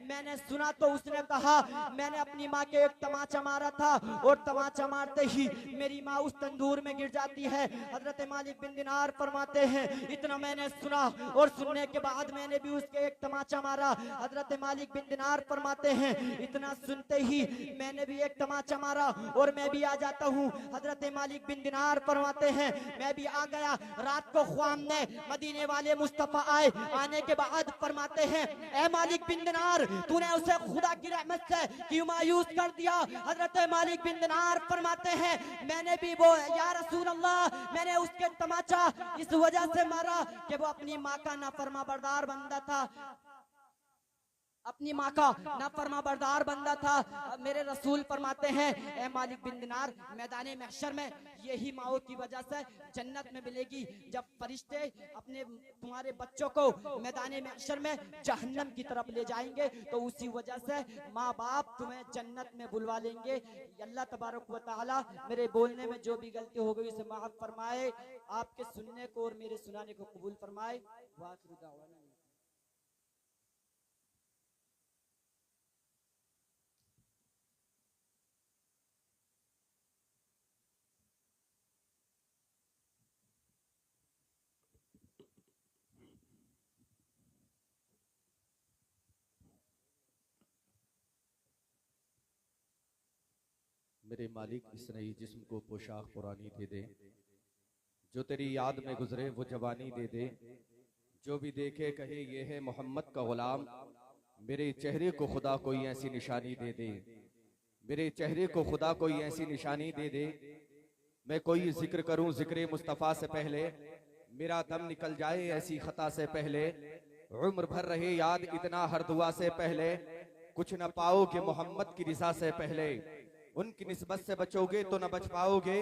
मैंने सुना तो उसने कहा मैंने अपनी माँ के एक तमाचा मारा था और तमाचा मारते ही मेरी माँ उस तंदूर में गिर जाती है। हजरत मालिक बिन दिनार फरमाते हैं इतना मैंने सुना और सुनने के बाद मैंने भी उसके एक तमाचा मारा। हजरत मालिक बिन दिनार फरमाते हैं इतना सुनते ही मैंने भी एक तमाचा मारा और मैं भी आ जाता हूँ। हजरत मालिक बिन दिनार फरमाते हैं मैं भी आ गया। रात को ख्वाब में मदीने वाले मुस्तफा आए, आने के बाद फरमाते हैं ए मालिक बिन दिनार तूने उसे खुदा की रहमत से क्यों मायूस कर दिया। हजरत मालिक बिन दिनार फरमाते हैं मैंने भी वो या रसूल अल्लाह मैंने उसके तमाचा इस वजह से मारा कि वो अपनी माँ का नाफरमा बरदार बंदा था, अपनी माँ का नाफरमा बरदार बंदा था। मेरे रसूल फरमाते हैं ए मालिक बिन दिनार मैदाने महशर में यही माओ की वजह से जन्नत में मिलेगी। जब फरिश्ते अपने तुम्हारे बच्चों को मैदाने महशर में जहन्नम की तरफ ले जाएंगे तो उसी वजह से माँ बाप तुम्हें जन्नत में बुलवा लेंगे। अल्लाह तबारक व तआला मेरे बोलने में जो भी गलती हो गई उसे माफ फरमाए, आपके सुनने को और मेरे सुनाने को कबूल फरमाए। मेरे मालिक इस नई जिस्म को पोशाक पुरानी दे दे, जो तेरी याद में गुजरे वो जवानी दे दे, जो भी देखे कहे ये है मोहम्मद का गुलाम, मेरे चेहरे को खुदा कोई ऐसी निशानी दे दे, मेरे चेहरे को खुदा कोई ऐसी निशानी दे दे। मैं कोई जिक्र करूं जिक्र मुस्तफ़ा से पहले, मेरा दम निकल जाए ऐसी खता से पहले, उम्र भर रहे याद इतना हर दुआ से पहले, कुछ न पाओगे मोहम्मद की रिज़ा से पहले, उनकी निस्बत से बचोगे तो न बच पाओगे।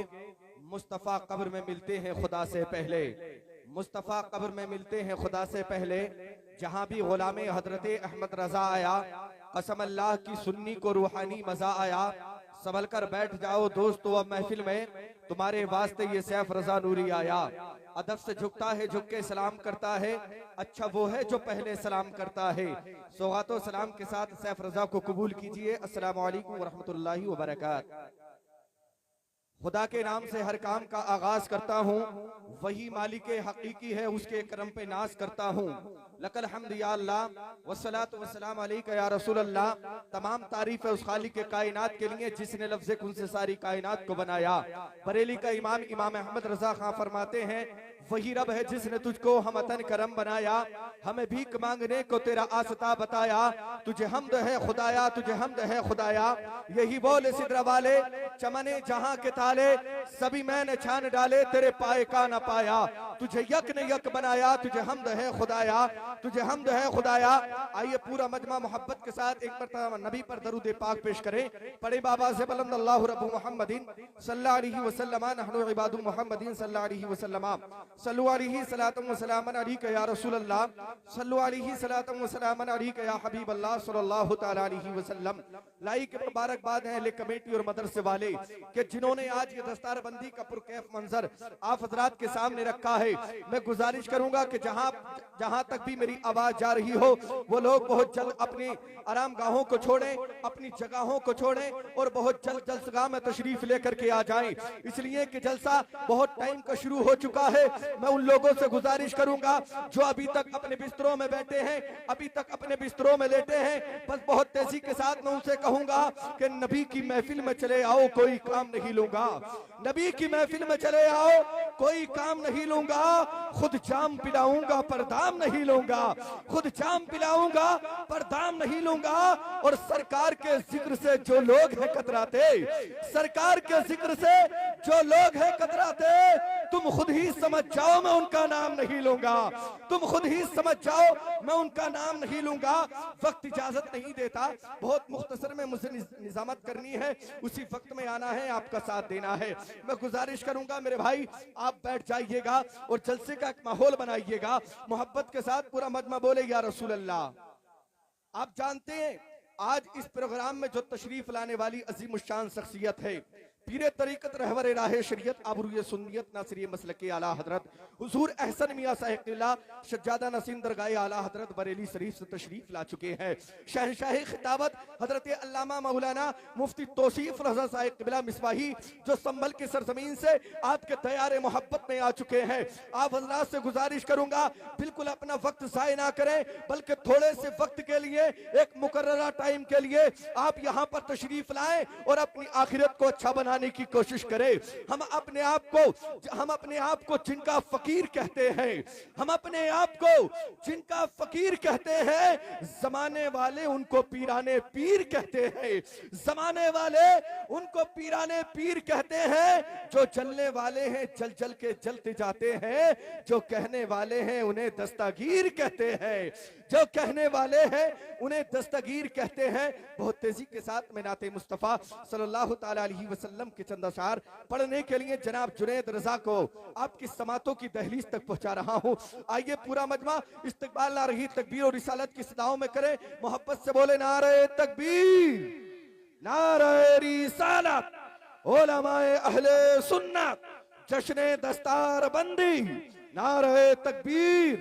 मुस्तफ़ा कब्र में मिलते हैं खुदा से पहले, मुस्तफ़ा कब्र में मिलते हैं खुदा से पहले। जहां भी गुलामे हजरत अहमद रजा आया, कसम अल्लाह की सुन्नी को रूहानी मजा आया। संभल कर बैठ जाओ दोस्तों अब महफिल में, तुम्हारे वास्ते ये सैफ रजा नूरी आया। अदब से झुकता है झुक के सलाम करता है, अच्छा वो है जो पहले सलाम करता है। सौगातो सलाम के साथ सैफ रजा को कबूल कीजिए। अस्सलामु अलैकुम वरहमतुल्लाहि वबरकातुहू। खुदा के नाम से हर काम का आगाज करता हूँ, वही मालिक हकीकी है उसके करम पे नाज करता हूँ। लकल हम्द या अल्लाह वस्सलातु वस्सलाम अलैका या रसूल अल्लाह। तमाम तारीफ है उस खालिक के कायनात के लिए जिसने लफ्ज़े कुन से सारी कायनात को बनाया। बरेली का इमाम इमाम अहमद रजा खां फरमाते हैं वही रब है जिसने तुझको हमतन करम बनाया, हमें भीख मांगने को तेरा आसता बताया। तुझे हमद है खुदाया, तुझे हमद है खुदाया। यही बोले सिदरा वाले चमने जहां के ताले, सभी मैंने छान डाले तेरे पाए का न पाया। तुझे यक ने यक बनाया, तुझे हमद है खुदाया, तुझे हमद है खुदाया। आइए पूरा मजमा मोहब्बत के साथ एक मरतबा नबी पर दरूद पाक पेश करें। पढ़े बाबा से बुलंद अल्लाहु रब्बु मुहम्मदिन सल्लल्लाहु अलैहि वसल्लम नहनु इबादु मुहम्मदिन सल्लल्लाहु अलैहि वसल्लम। सल्लु अलैहि सलातम व सलामन अलैका या रसूल अल्लाह, सल्लु अलैहि सलातम व सलामन अलैका या हबीब अल्लाह सल्लल्लाहु तआला अलैहि वसल्लम। लाई के मुबारकबाद है ले कमेटी और मदरसे वाले कि जिन्होंने आज ये दस्तार बंदी का पुरकैफ मंजर आप हजरात के सामने रखा है। मैं गुजारिश करूंगा कि जहां तक भी मेरी आवाज जा रही हो वो लोग बहुत जल्द अपनी आराम गाहों को छोड़ें, अपनी जगहों को छोड़ें और बहुत जल्द जलसगाह में तशरीफ लेकर के आ जाएं, इसलिए कि जलसा बहुत टाइम का शुरू हो चुका है। मैं उन लोगों से गुजारिश करूंगा जो अभी तक अपने बिस्तरों में बैठे हैं, अभी तक अपने बिस्तरों में लेटे हैं, बस बहुत तेजी के साथ मैं उनसे कहूंगा कि नबी की महफिल में चले आओ कोई काम नहीं लूंगा, नबी की महफिल में चले आओ कोई काम नहीं लूंगा। खुद जाम पिलाऊंगा पर दाम नहीं लूंगा, खुद जाम पिलाऊंगा पर दाम नहीं लूंगा। और सरकार के जिक्र से जो लोग हैं कतराते, सरकार के जिक्र से जो लोग हैं कतराते, तुम खुद ही समझ जाओ मैं उनका नाम नहीं लूंगा, तुम खुद ही समझ जाओ मैं उनका नाम नहीं लूंगा। वक्त इजाजत नहीं देता, बहुत मुख्तसर में मुझे निजामत करनी है, उसी वक्त में आना है, आपका साथ देना है। मैं गुजारिश करूंगा मेरे भाई आप बैठ जाइएगा और जलसे का एक माहौल बनाइएगा, मोहब्बत के साथ पूरा मजमा बोले या रसूल अल्लाह। आप जानते हैं आज इस प्रोग्राम में जो तशरीफ लाने वाली अजीम शान शख्सियत है, पीरे तरीकत रहबर राह शरीयत आबरूए सुन्नियत नासिर मसलक आला हजरत हुजूर अहसन मियां साहिब क़िबला सज्जादा नसीम दरगाह आला हजरत बरेली शरीफ से तशरीफ ला चुके हैं। शहंशाह खिताबत हजरत अल्लामा मौलाना मुफ्ती तौसीफ रज़ा साहिब क़िबला मिसबाही जो संभल की सरजमीन से आपके तैयार मोहब्बत में आ चुके हैं। आप हजरात से गुजारिश करूंगा बिल्कुल अपना वक्त ज़ाय ना करें, बल्कि थोड़े से वक्त के लिए एक मुकर्ररा टाइम के लिए आप यहाँ पर तशरीफ लाएं और अपनी आखिरत को अच्छा बनाने की कोशिश करें। हम अपने आप को जिनका फकीर कहते हैं, हम अपने आप को जिनका फकीर कहते हैं, जमाने वाले उनको पीराने पीर कहते हैं। जमाने वाले उनको पीराने पीर कहते हैं। जो जलने वाले हैं जल जल के जलते जाते हैं, जो कहने वाले हैं उन्हें दस्तगीर कहते हैं। जो कहने वाले हैं उन्हें दस्तगीर कहते हैं। बहुत तेजी के साथ मैं नाते मुस्तफ़ा सल्लल्लाहु ताला अलैहि वसल्लम के चंद अशार पढ़ने के लिए जनाब जुनैद रजा को आपकी समातों की दहलीज तक पहुंचा रहा हूं। आइए पूरा मजमा इस्तकबाल ला रही तकबीर और रिसालत की सदाओं में करें, मोहब्बत से बोले नारे तकबीर, नारे रिसालत, उलमाए अहले सुन्नत, जश्ने दस्तार बंदी, नारे तकबीर,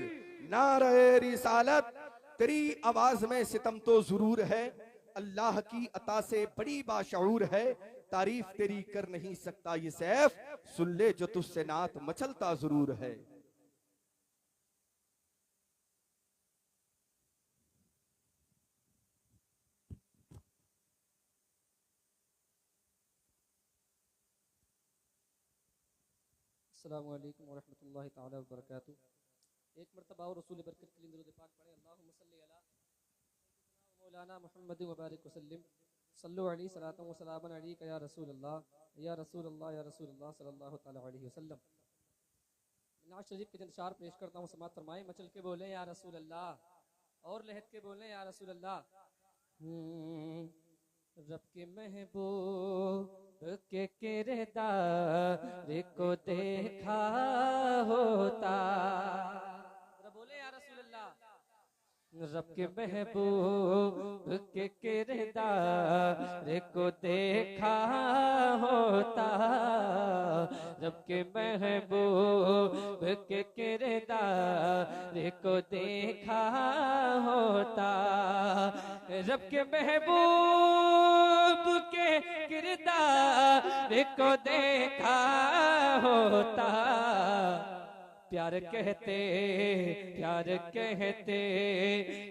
नारे रिसालत। तेरी आवाज में सितम तो जरूर है, अल्लाह की अता से बड़ी बाशऊर है। तारीफ तेरी कर नहीं सकता ये सैफ, सुन ले जो तुझसे नात मचलता जरूर है। अस्सलामु अलैकुम वरहमतुल्लाहि ताला वबरकातुहू। एक मरतबा और रसूल बरकत के लिए दुरूद पाक पढ़े। अल्लाहुम्मा सल्ली अला मौलाना मुहम्मद व बारिक वसल्लिम सल्लु अलैहि सलातन व सलामन अलैका या रसूल अल्लाह या रसूल अल्लाह या रसूल अल्लाह सल्लल्लाहु ताला अलैहि वसल्लम। नाज शरीफ के इंतशार पेश करता हूँ, समात फरमाएं। मचल के बोले या रसूल अल्लाह, और लहद के बोले या रसूल अल्लाह। रब के महबूब के किरदार को देखा होता, बोले या रसूल अल्लाह। रब के महबूब के किरदार को देखा होता, रब के महबूब के किरदार को देखा होता, रब के महबूब के किरदार को देखा होता। प्यार कहते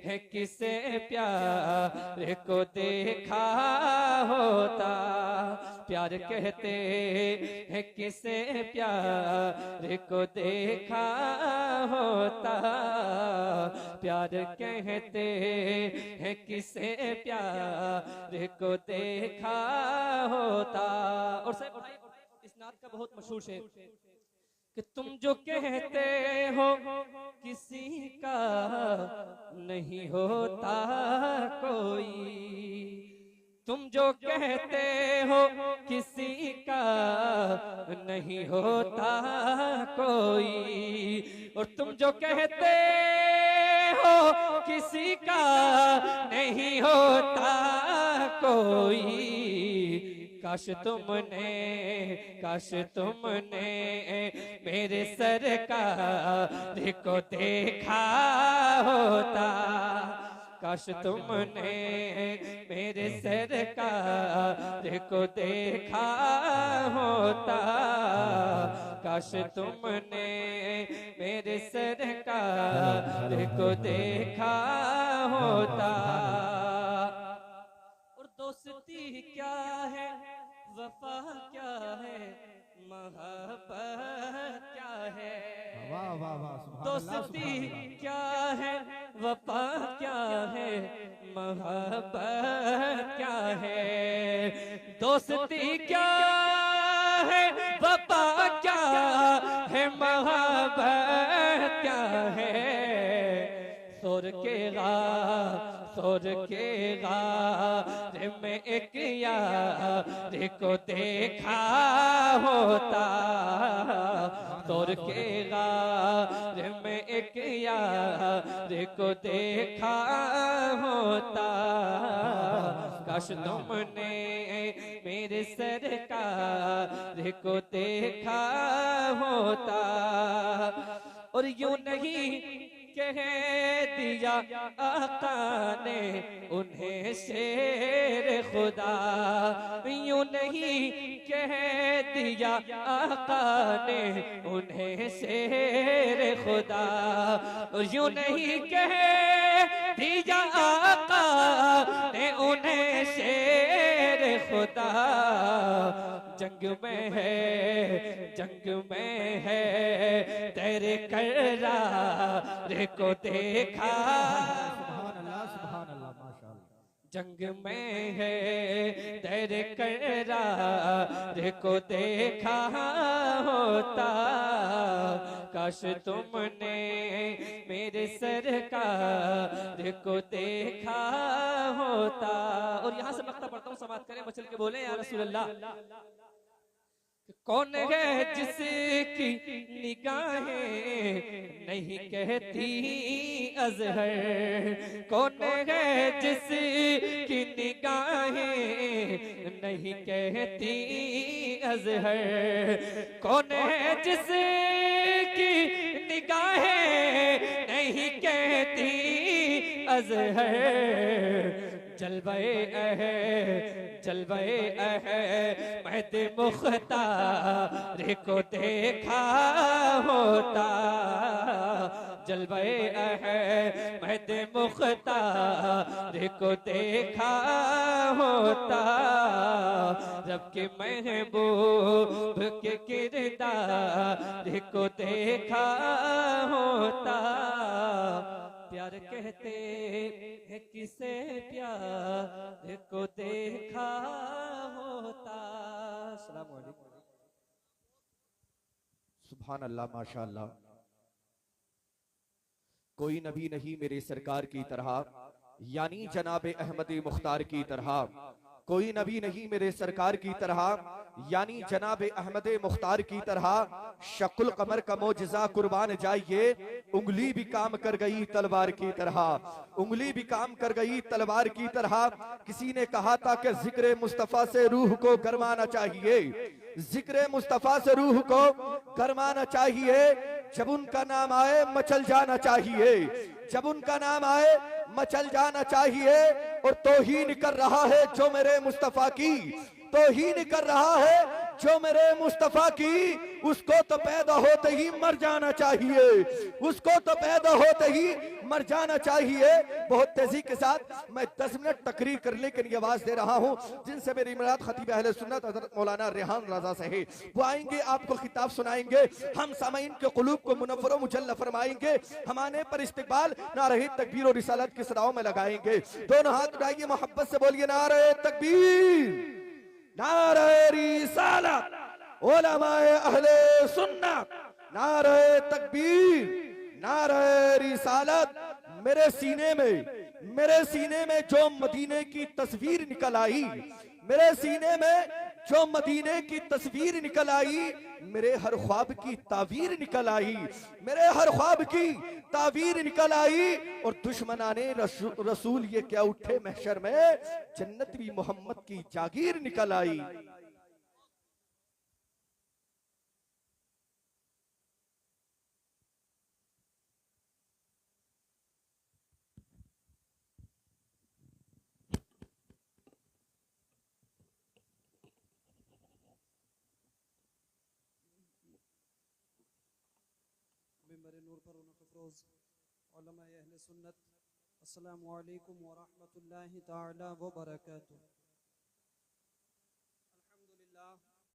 हैं किसे प्यार को देखा होता, प्यार कहते हैं किसे प्यार को देखा होता, प्यार कहते हैं किसे प्यार को देखा होता। और इस नात का बहुत मशहूर शेर कि तुम जो कहते हो किसी का नहीं होता कोई, तुम जो कहते हो किसी का नहीं होता कोई, और तुम जो कहते हो किसी का नहीं होता कोई। काश तुमने मेरे सरकार को देखा होता, काश तुमने मेरे सरकार को देखा होता, काश तुमने मेरे सरकार को देखा होता। और दोस्ती क्या है, वफा क्या है, मोहब्बत क्या है, वाह वाह वाह, दोस्ती क्या है, वफा क्या है, मोहब्बत क्या है, दोस्ती क्या है, वफा क्या है, मोहब्बत क्या है। सोर के गार में एक यार को देखा होता, सोर के गार में एक यार को देखा होता। काश तुमने मेरे सरकार को देखा होता, और यूं नहीं कह दिया आका ने उन्हें शेर खुदा, यूं नहीं कह दिया आका ने उन्हें शेर खुदा, यूं नहीं कह दिया आका ने उन्हें शेर खुदा। जंग में है, जंग में है तेरे करार को देखा, जंग में है तेरे करार को देखा होता, काश तुमने मेरे सरकार को देखा होता। और यहाँ से मक्ता पढ़ता हूँ, समाप्त करें, मचल के बोले या रसूल अल्लाह। कौन है जिसकी निगाहें नहीं कहती अज़हर, कौन है जिसकी निगाहें नहीं कहती अज़हर, कौन है जिसकी निगाहें नहीं कहती अज़हर। जलवे महद मुख्तार को देखा होता, जलवे महद मुख्तार को देखा होता, रब के महबूब के किरदार को देखा होता। प्यार कहते हैं किसे प्यार को देखा होता। अस्सलाम वालेकुम। सुभान अल्लाह, माशा अल्लाह। कोई नबी नहीं मेरे सरकार की तरह, यानी जनाब अहमद मुख्तार की तरह, कोई नबी नहीं मेरे सरकार की तरह, यानी जनाब अहमद मुख्तार की तरह। शकुल कमर का मोजज़ा कुर्बान जाइए, उंगली भी काम कर गई तलवार की तरह, उंगली भी काम कर गई तलवार की तरह। किसी ने कहा था कि जिक्र मुस्तफा से रूह को गरमाना चाहिए, जिक्र मुस्तफा से रूह को गरमाना चाहिए। जब उनका नाम आए मचल जाना चाहिए, जब उनका नाम आए मचल जाना चाहिए। और तौहीन कर रहा है जो मेरे मुस्तफा की, तौहीन कर रहा है जो मेरे मुस्तफा की, उसको तो पैदा होते ही मर जाना चाहिए, उसको तो पैदा होते ही मर जाना चाहिए। बहुत तेजी के साथ मैं 10 मिनट तकरीर करने के लिए आवाज दे रहा हूँ, जिनसे मेरी मुराद खतीब अहले सुन्नत हज़रत मौलाना रेहान रज़ा से है। वो आएंगे, आपको खिताब सुनाएंगे, हम सामईन के क़ुलूब को मुनव्वर व मुजल्ल फरमाएंगे, हम आने पर इस्तिक़बाल नारे तकबीर और रिसालत की सदाओं में लगाएंगे। दोनों हाथ उठाइए, मोहब्बत से बोलिए नारे तकबीर, नारे रिसालत, उलमाए अहले सुन्नत, नारे तकबीर, नारे रिसालत। मेरे सीने में जो मदीने की तस्वीर निकल आई, मेरे सीने में जो मदीने की तस्वीर निकल आई, मेरे हर ख्वाब की तावीर निकल आई, मेरे हर ख्वाब की तावीर निकल आई। और दुश्मनाने रसूल ये क्या उठे महशर में, जन्नत भी मोहम्मद की जागीर निकल आई। मिंबर नूर पर अफरोज उलमाए अहले सुन्नत, अस्सलामु अलैकुम व रहमतुल्लाहि ताला व बरकातुहू।